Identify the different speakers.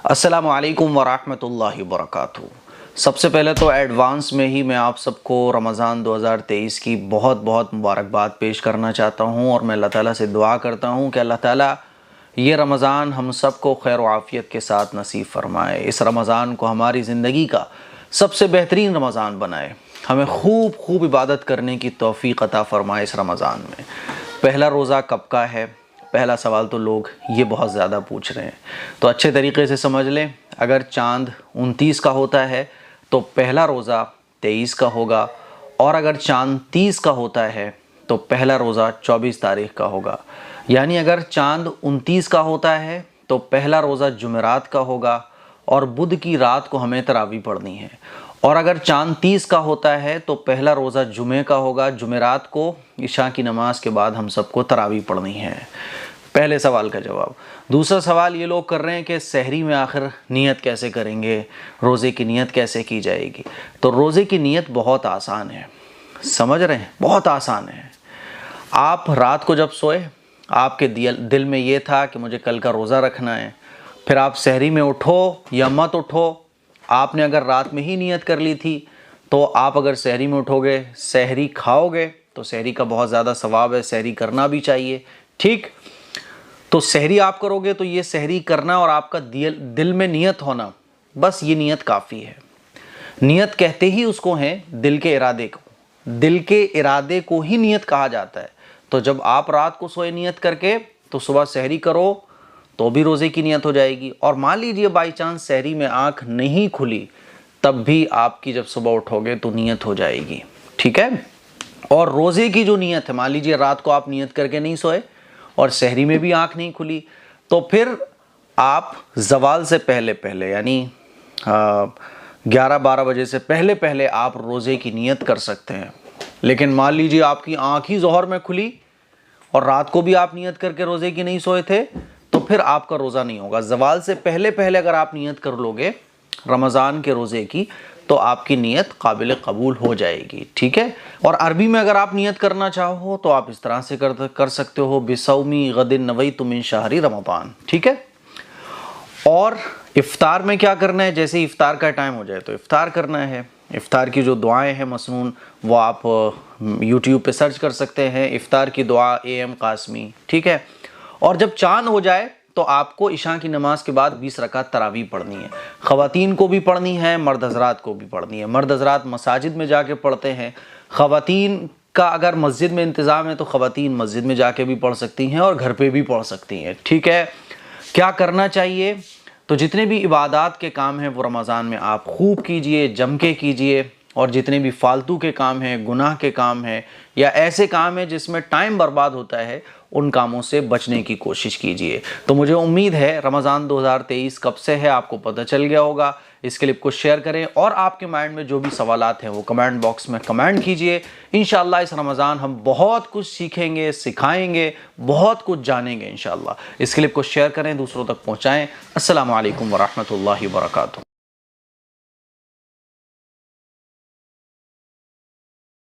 Speaker 1: السلام علیکم ورحمۃ اللہ وبرکاتہ۔ سب سے پہلے تو ایڈوانس میں ہی میں آپ سب کو رمضان 2023 کی بہت بہت مبارکباد پیش کرنا چاہتا ہوں، اور میں اللہ تعالیٰ سے دعا کرتا ہوں کہ اللہ تعالیٰ یہ رمضان ہم سب کو خیر و عافیت کے ساتھ نصیب فرمائے، اس رمضان کو ہماری زندگی کا سب سے بہترین رمضان بنائے، ہمیں خوب عبادت کرنے کی توفیق عطا فرمائے اس رمضان میں۔ پہلا روزہ کب کا ہے؟ پہلا سوال تو لوگ یہ بہت زیادہ پوچھ رہے ہیں، تو اچھے طریقے سے سمجھ لیں۔ اگر چاند 29 کا ہوتا ہے تو پہلا روزہ 23 کا ہوگا، اور اگر چاند 30 کا ہوتا ہے تو پہلا روزہ 24 تاریخ کا ہوگا۔ یعنی اگر چاند 29 کا ہوتا ہے تو پہلا روزہ جمعرات کا ہوگا، اور بدھ کی رات کو ہمیں تراویح پڑھنی ہے۔ اور اگر چاند 30 کا ہوتا ہے تو پہلا روزہ جمعے کا ہوگا، جمعرات کو عشاء کی نماز کے بعد ہم سب کو تراویح پڑھنی ہے۔ پہلے سوال کا جواب۔ دوسرا سوال یہ لوگ کر رہے ہیں کہ سحری میں آخر نیت کیسے کریں گے، روزے کی نیت کیسے کی جائے گی؟ تو روزے کی نیت بہت آسان ہے، سمجھ رہے ہیں، بہت آسان ہے۔ آپ رات کو جب سوئے، آپ کے دل میں یہ تھا کہ مجھے کل کا روزہ رکھنا ہے، پھر آپ سحری میں اٹھو یا مت اٹھو، آپ نے اگر رات میں ہی نیت کر لی تھی تو آپ اگر سحری میں اٹھو گے، سحری کھاؤ گے تو سحری کا بہت زیادہ ثواب ہے، سحری کرنا بھی چاہیے، ٹھیک؟ تو سحری آپ کرو گے تو یہ سحری کرنا اور آپ کا دل میں نیت ہونا، بس یہ نیت کافی ہے۔ نیت کہتے ہی اس کو ہیں دل کے ارادے کو، دل کے ارادے کو ہی نیت کہا جاتا ہے۔ تو جب آپ رات کو سوئے نیت کر کے تو صبح سحری کرو تو بھی روزے کی نیت ہو جائے گی، اور مان لیجئے بائی چانس سحری میں آنکھ نہیں کھلی تب بھی آپ کی جب صبح اٹھو گے تو نیت ہو جائے گی، ٹھیک ہے؟ اور روزے کی جو نیت ہے، مان لیجئے رات کو آپ نیت کر کے نہیں سوئے اور سحری میں بھی آنکھ نہیں کھلی، تو پھر آپ زوال سے پہلے یعنی 11-12 بجے سے پہلے آپ روزے کی نیت کر سکتے ہیں۔ لیکن مان لیجئے آپ کی آنکھ ہی ظہر میں کھلی اور رات کو بھی آپ نیت کر کے روزے کی نہیں سوئے تھے تو پھر آپ کا روزہ نہیں ہوگا۔ زوال سے پہلے اگر آپ نیت کر لو گے رمضان کے روزے کی تو آپ کی نیت قابل قبول ہو جائے گی، ٹھیک ہے؟ اور عربی میں اگر آپ نیت کرنا چاہو تو آپ اس طرح سے کر سکتے ہو، بِصَوْمِ غَدٍ نَوَيْتُ مِنْ شَهْرِ رمضان، ٹھیک ہے؟ اور افطار میں کیا کرنا ہے؟ جیسے افطار کا ٹائم ہو جائے تو افطار کرنا ہے۔ افطار کی جو دعائیں ہیں مسنون وہ آپ یوٹیوب پہ سرچ کر سکتے ہیں، افطار کی دعا AM قاسمی، ٹھیک ہے؟ اور جب چاند ہو جائے تو آپ کو عشاء کی نماز کے بعد 20 رکعت تراویح پڑھنی ہے۔ خواتین کو بھی پڑھنی ہے، مرد حضرات کو بھی پڑھنی ہے۔ مرد حضرات مساجد میں جا کے پڑھتے ہیں، خواتین کا اگر مسجد میں انتظام ہے تو خواتین مسجد میں جا کے بھی پڑھ سکتی ہیں اور گھر پہ بھی پڑھ سکتی ہیں، ٹھیک ہے؟ کیا کرنا چاہیے؟ تو جتنے بھی عبادات کے کام ہیں وہ رمضان میں آپ خوب کیجئے، جم کے کیجئے، اور جتنے بھی فالتو کے کام ہیں، گناہ کے کام ہیں یا ایسے کام ہیں جس میں ٹائم برباد ہوتا ہے، ان کاموں سے بچنے کی کوشش کیجئے۔ تو مجھے امید ہے رمضان 2023 کب سے ہے آپ کو پتہ چل گیا ہوگا۔ اس کلپ کو شیئر کریں، اور آپ کے مائنڈ میں جو بھی سوالات ہیں وہ کمنٹ باکس میں کمنٹ کیجئے۔ انشاءاللہ اس رمضان ہم بہت کچھ سیکھیں گے، سکھائیں گے، بہت کچھ جانیں گے انشاءاللہ۔ اس کلپ کو شیئر کریں، دوسروں تک پہنچائیں۔ السلام علیکم ورحمۃ اللہ وبرکاتہ۔